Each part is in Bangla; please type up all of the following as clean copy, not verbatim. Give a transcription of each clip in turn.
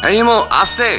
এই ইমো আস্তে।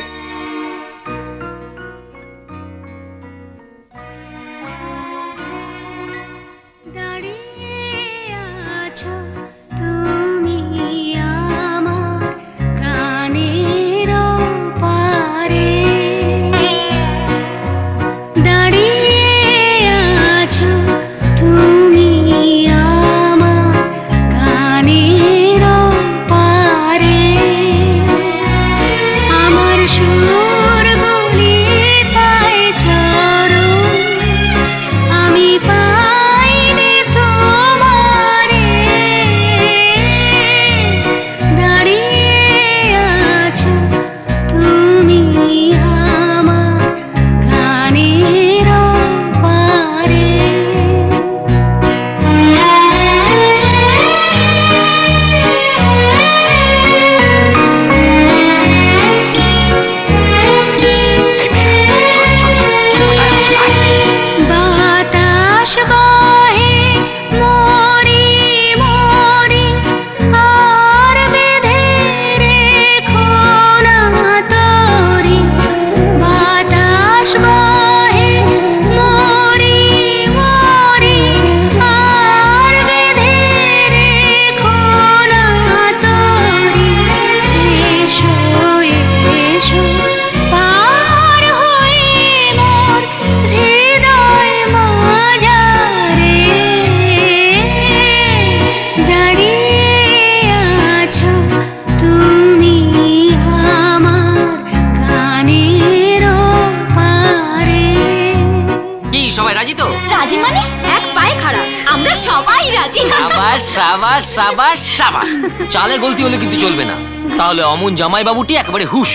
চালে গলতি হলে কিন্তু চলবে না, তাহলে অমন জামাই বাবুটি একেবারে হুশ।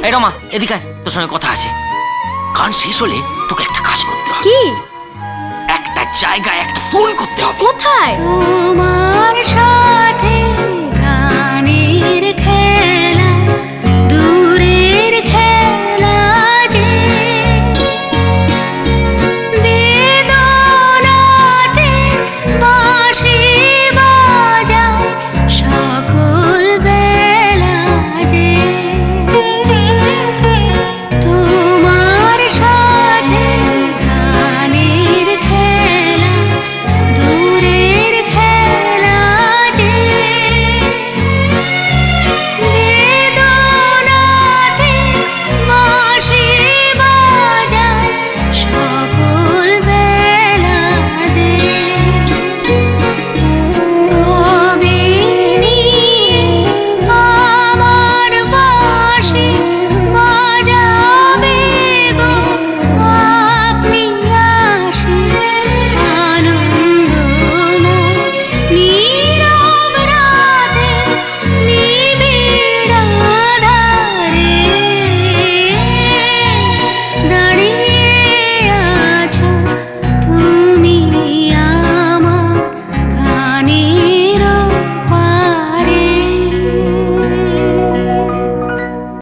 এই রমা এদিকে আয়, তোর সঙ্গে কথা আছে। গান শেষ হলে তোকে একটা কাজ করতে হবে। কি? একটা জায়গায় একটা ফোন করতে হবে। কোথায়?